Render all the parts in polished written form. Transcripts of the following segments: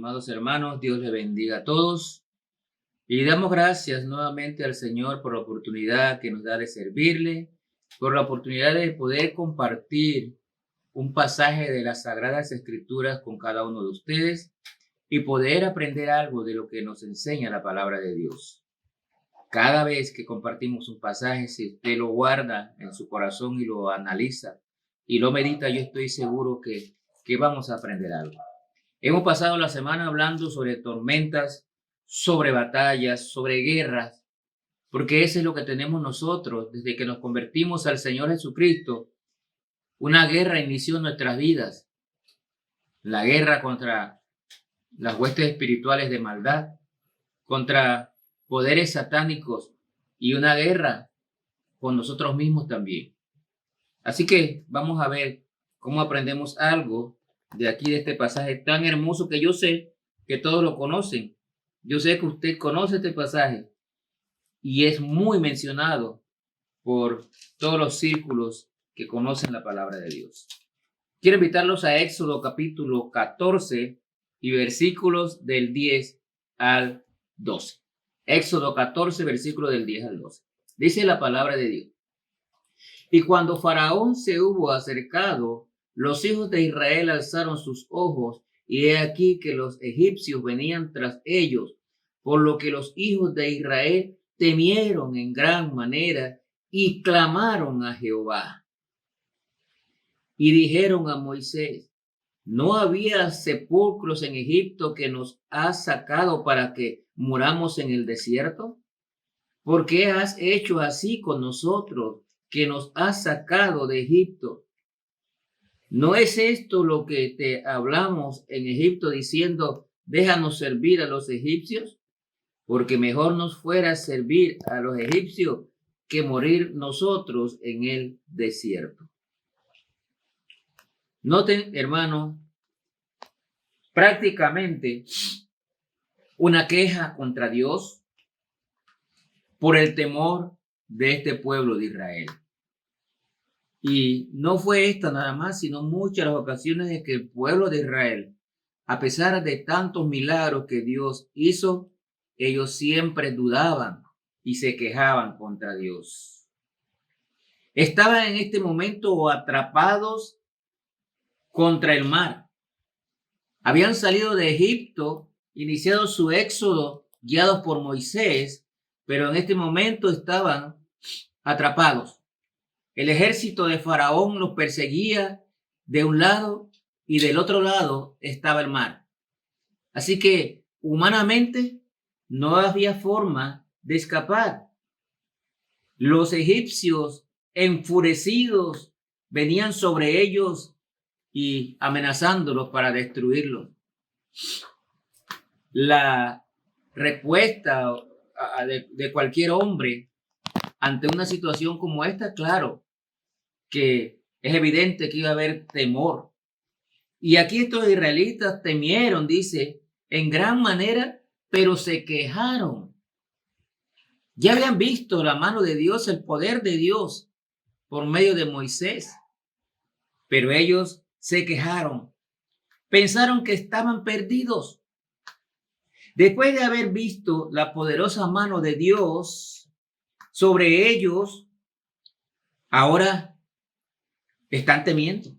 estimados hermanos, Dios les bendiga a todos y damos gracias nuevamente al Señor por la oportunidad que nos da de servirle, por la oportunidad de poder compartir un pasaje de las Sagradas Escrituras con cada uno de ustedes y poder aprender algo de lo que nos enseña la palabra de Dios. Cada vez que compartimos un pasaje, si usted lo guarda en su corazón y lo analiza y lo medita, yo estoy seguro que vamos a aprender algo. Hemos pasado la semana hablando sobre tormentas, sobre batallas, sobre guerras, porque eso es lo que tenemos nosotros desde que nos convertimos al Señor Jesucristo. Una guerra inició en nuestras vidas, la guerra contra las huestes espirituales de maldad, contra poderes satánicos y una guerra con nosotros mismos también. Así que vamos a ver cómo aprendemos algo de aquí, de este pasaje tan hermoso que yo sé que todos lo conocen. Yo sé que usted conoce este pasaje y es muy mencionado por todos los círculos que conocen la palabra de Dios. Quiero invitarlos a Éxodo capítulo 14 y versículos del 10 al 12. Éxodo 14, versículo del 10 al 12. Dice la palabra de Dios. Y cuando Faraón se hubo acercado, los hijos de Israel alzaron sus ojos, y he aquí que los egipcios venían tras ellos, por lo que los hijos de Israel temieron en gran manera y clamaron a Jehová. Y dijeron a Moisés: ¿no había sepulcros en Egipto que nos has sacado para que muramos en el desierto? ¿Por qué has hecho así con nosotros, que nos has sacado de Egipto? ¿No es esto lo que te hablamos en Egipto diciendo: déjanos servir a los egipcios? Porque mejor nos fuera servir a los egipcios que morir nosotros en el desierto. Noten, hermanos, prácticamente una queja contra Dios por el temor de este pueblo de Israel. Y no fue esta nada más, sino muchas las ocasiones en que el pueblo de Israel, a pesar de tantos milagros que Dios hizo, ellos siempre dudaban y se quejaban contra Dios. Estaban en este momento atrapados contra el mar. Habían salido de Egipto, iniciado su éxodo guiados por Moisés, pero en este momento estaban atrapados. El ejército de Faraón los perseguía de un lado y del otro lado estaba el mar. Así que humanamente no había forma de escapar. Los egipcios, enfurecidos, venían sobre ellos y amenazándolos para destruirlos. La respuesta de cualquier hombre ante una situación como esta, claro, que es evidente que iba a haber temor. Y aquí estos israelitas temieron, dice, en gran manera, pero se quejaron. Ya habían visto la mano de Dios, el poder de Dios por medio de Moisés, pero ellos se quejaron. Pensaron que estaban perdidos. Después de haber visto la poderosa mano de Dios sobre ellos, ahora están temiendo.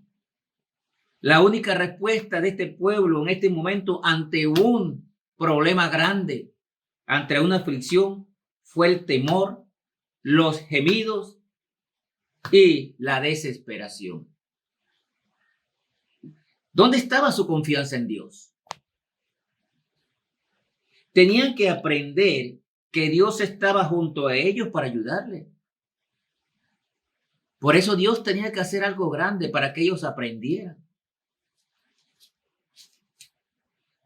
La única respuesta de este pueblo en este momento ante un problema grande, ante una aflicción, fue el temor, los gemidos y la desesperación. ¿Dónde estaba su confianza en Dios? Tenían que aprender que Dios estaba junto a ellos para ayudarles. Por eso Dios tenía que hacer algo grande para que ellos aprendieran.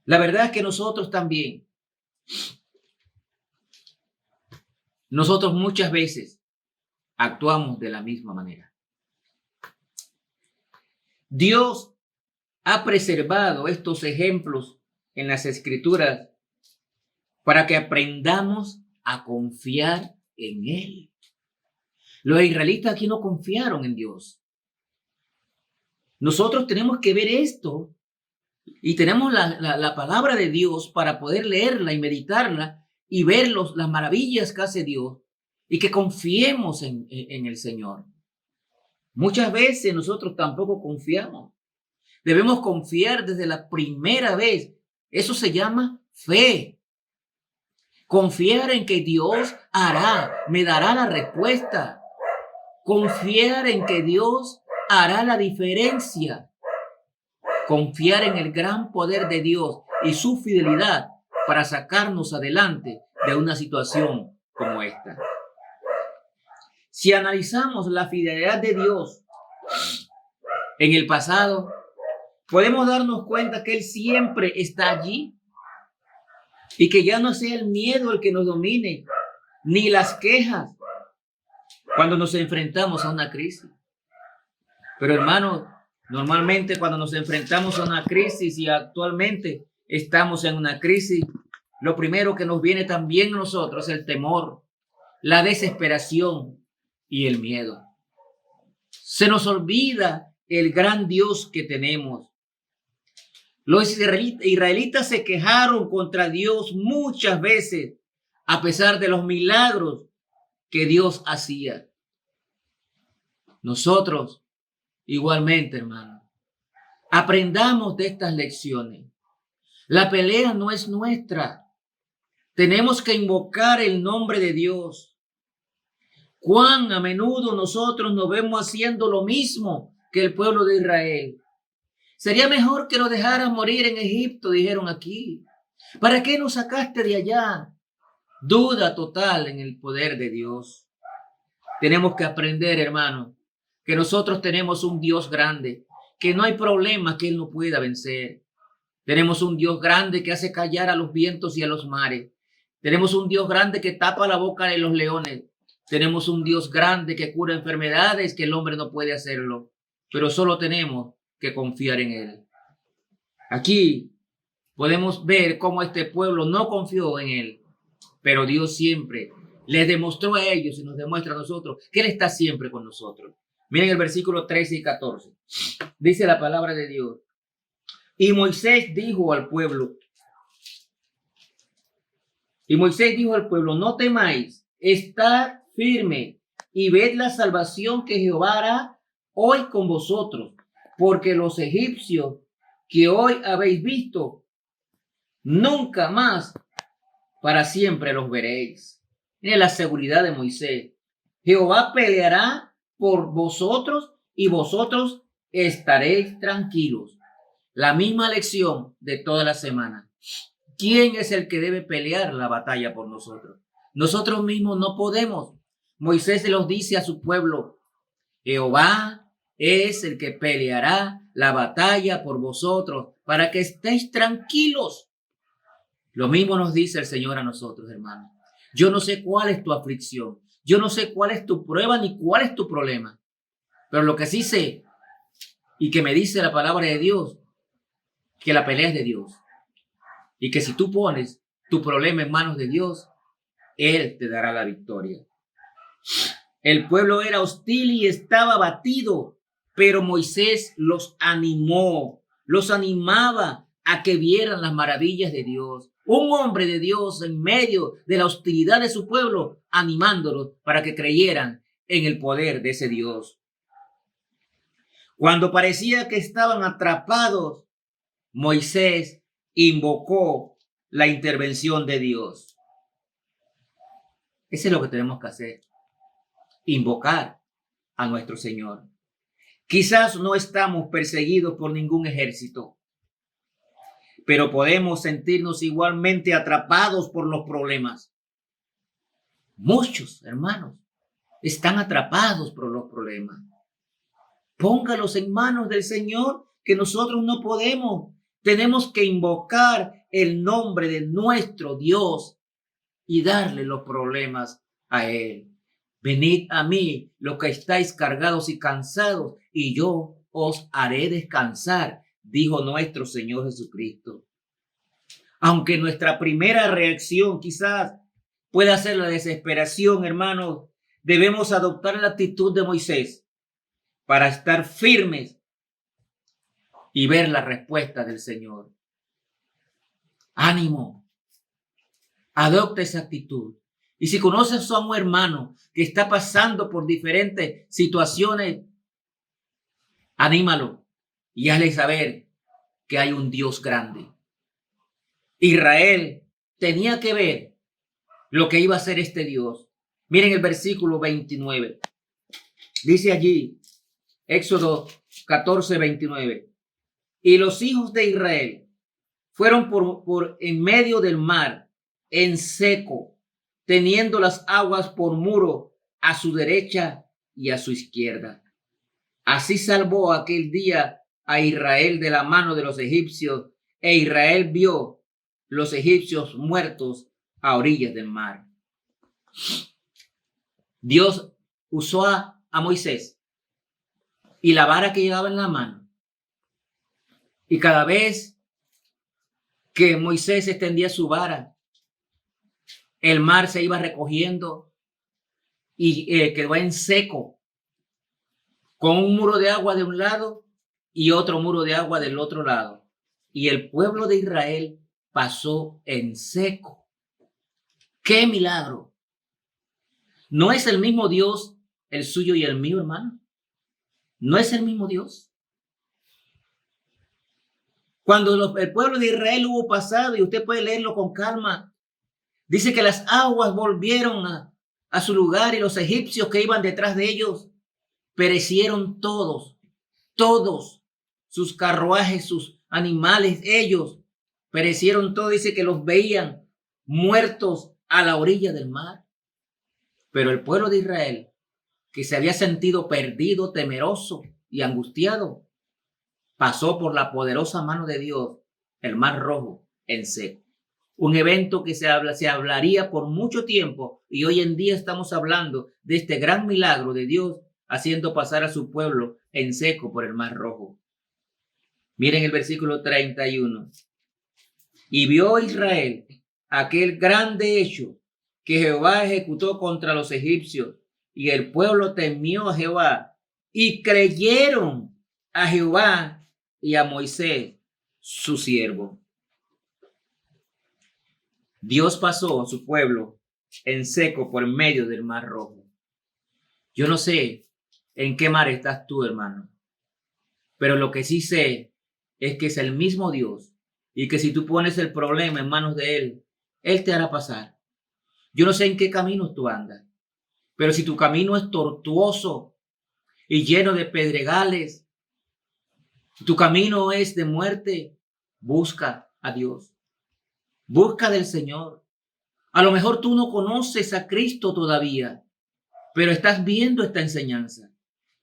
La verdad es que nosotros también, nosotros muchas veces actuamos de la misma manera. Dios ha preservado estos ejemplos en las Escrituras para que aprendamos a confiar en Él. Los israelitas aquí no confiaron en Dios. Nosotros tenemos que ver esto Y tenemos la palabra de Dios para poder leerla y meditarla y ver las maravillas que hace Dios y que confiemos en el Señor. Muchas veces nosotros tampoco confiamos. Debemos confiar desde la primera vez. Eso se llama fe. Confiar en que Dios hará, me dará la respuesta. Confiar en que Dios hará la diferencia. Confiar en el gran poder de Dios y su fidelidad para sacarnos adelante de una situación como esta. Si analizamos la fidelidad de Dios en el pasado, podemos darnos cuenta que Él siempre está allí y que ya no sea el miedo el que nos domine, ni las quejas cuando nos enfrentamos a una crisis. Pero hermanos, normalmente cuando nos enfrentamos a una crisis y actualmente estamos en una crisis, lo primero que nos viene también a nosotros es el temor, la desesperación y el miedo. Se nos olvida el gran Dios que tenemos. Los israelitas se quejaron contra Dios muchas veces, a pesar de los milagros que Dios hacía. Nosotros, igualmente, hermano, aprendamos de estas lecciones. La pelea no es nuestra. Tenemos que invocar el nombre de Dios. Cuán a menudo nosotros nos vemos haciendo lo mismo que el pueblo de Israel. Sería mejor que nos dejaran morir en Egipto, dijeron aquí. ¿Para qué nos sacaste de allá? Duda total en el poder de Dios. Tenemos que aprender, hermano, que nosotros tenemos un Dios grande, que no hay problema que Él no pueda vencer. Tenemos un Dios grande que hace callar a los vientos y a los mares. Tenemos un Dios grande que tapa la boca de los leones. Tenemos un Dios grande que cura enfermedades que el hombre no puede hacerlo. Pero solo tenemos que confiar en Él. Aquí podemos ver cómo este pueblo no confió en Él, pero Dios siempre les demostró a ellos y nos demuestra a nosotros que Él está siempre con nosotros. Miren el versículo 13 y 14. Dice la palabra de Dios. Y Moisés dijo al pueblo, no temáis, estad firme y ved la salvación que Jehová hará hoy con vosotros, porque los egipcios que hoy habéis visto, nunca más para siempre los veréis. Miren la seguridad de Moisés. Jehová peleará por vosotros y vosotros estaréis tranquilos. La misma lección de toda la semana. ¿Quién es el que debe pelear la batalla por nosotros? Nosotros mismos no podemos. Moisés se los dice a su pueblo. Jehová es el que peleará la batalla por vosotros para que estéis tranquilos. Lo mismo nos dice el Señor a nosotros, hermanos. Yo no sé cuál es tu aflicción. Yo no sé cuál es tu prueba ni cuál es tu problema. Pero lo que sí sé y que me dice la palabra de Dios, que la pelea es de Dios. Y que si tú pones tu problema en manos de Dios, Él te dará la victoria. El pueblo era hostil y estaba abatido, pero Moisés los animó, los animaba a que vieran las maravillas de Dios. Un hombre de Dios en medio de la hostilidad de su pueblo, animándolos para que creyeran en el poder de ese Dios. Cuando parecía que estaban atrapados, Moisés invocó la intervención de Dios. Eso es lo que tenemos que hacer. Invocar a nuestro Señor. Quizás no estamos perseguidos por ningún ejército, pero podemos sentirnos igualmente atrapados por los problemas. Muchos hermanos están atrapados por los problemas. Póngalos en manos del Señor, que nosotros no podemos. Tenemos que invocar el nombre de nuestro Dios y darle los problemas a Él. Venid a mí, los que estáis cargados y cansados, y yo os haré descansar, dijo nuestro Señor Jesucristo. Aunque nuestra primera reacción quizás pueda ser la desesperación, hermanos, debemos adoptar la actitud de Moisés para estar firmes y ver la respuesta del Señor. Ánimo, adopta esa actitud. Y si conoces a un hermano que está pasando por diferentes situaciones, anímalo y hazle saber que hay un Dios grande. Israel tenía que ver lo que iba a hacer este Dios. Miren el versículo 29. Dice allí, Éxodo 14, 29. Y los hijos de Israel fueron por en medio del mar, en seco, teniendo las aguas por muro a su derecha y a su izquierda. Así salvó aquel día a Israel de la mano de los egipcios, e Israel vio los egipcios muertos a orillas del mar. Dios usó a Moisés y la vara que llevaba en la mano. Y cada vez que Moisés extendía su vara, el mar se iba recogiendo y quedó en seco, con un muro de agua de un lado y otro muro de agua del otro lado. Y el pueblo de Israel pasó en seco. ¡Qué milagro! ¿No es el mismo Dios el suyo y el mío, hermano? ¿No es el mismo Dios? Cuando el pueblo de Israel hubo pasado, y usted puede leerlo con calma, dice que las aguas volvieron a su lugar y los egipcios que iban detrás de ellos perecieron todos, sus carruajes, sus animales, ellos perecieron todos. Dice que los veían muertos a la orilla del mar. Pero el pueblo de Israel, que se había sentido perdido, temeroso y angustiado, pasó por la poderosa mano de Dios el mar Rojo en seco. Un evento que se hablaría por mucho tiempo, y hoy en día estamos hablando de este gran milagro de Dios haciendo pasar a su pueblo en seco por el mar Rojo. Miren el versículo 31. Y vio Israel aquel grande hecho que Jehová ejecutó contra los egipcios, y el pueblo temió a Jehová y creyeron a Jehová y a Moisés, su siervo. Dios pasó a su pueblo en seco por medio del mar Rojo. Yo no sé en qué mar estás tú, hermano, pero lo que sí sé es que es el mismo Dios, y que si tú pones el problema en manos de Él, Él te hará pasar. Yo no sé en qué camino tú andas, pero si tu camino es tortuoso y lleno de pedregales, tu camino es de muerte, busca a Dios. Busca del Señor. A lo mejor tú no conoces a Cristo todavía, pero estás viendo esta enseñanza.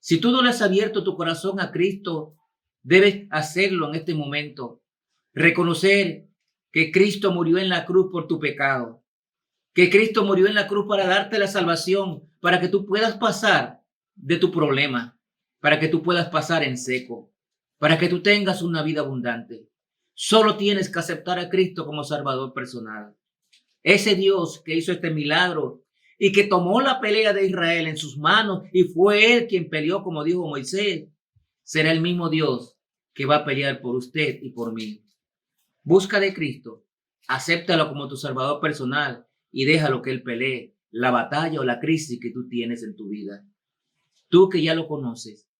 Si tú no le has abierto tu corazón a Cristo, debes hacerlo en este momento. Reconocer que Cristo murió en la cruz por tu pecado, que Cristo murió en la cruz para darte la salvación, para que tú puedas pasar de tu problema, para que tú puedas pasar en seco, para que tú tengas una vida abundante. Solo tienes que aceptar a Cristo como Salvador personal. Ese Dios que hizo este milagro y que tomó la pelea de Israel en sus manos y fue Él quien peleó, como dijo Moisés, será el mismo Dios que va a pelear por usted y por mí. Busca de Cristo, acéptalo como tu Salvador personal y déjalo que Él pelee la batalla o la crisis que tú tienes en tu vida. Tú que ya lo conoces,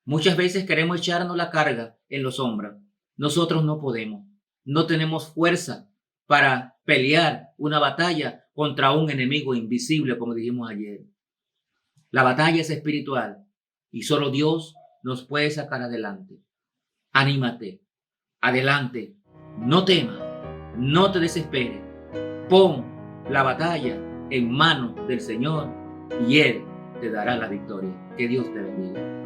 muchas veces queremos echarnos la carga en los hombros. Nosotros no podemos, no tenemos fuerza para pelear una batalla contra un enemigo invisible, como dijimos ayer. La batalla es espiritual y solo Dios nos puede sacar adelante. Anímate, adelante, no temas, no te desesperes. Pon la batalla en manos del Señor y Él te dará la victoria. Que Dios te bendiga.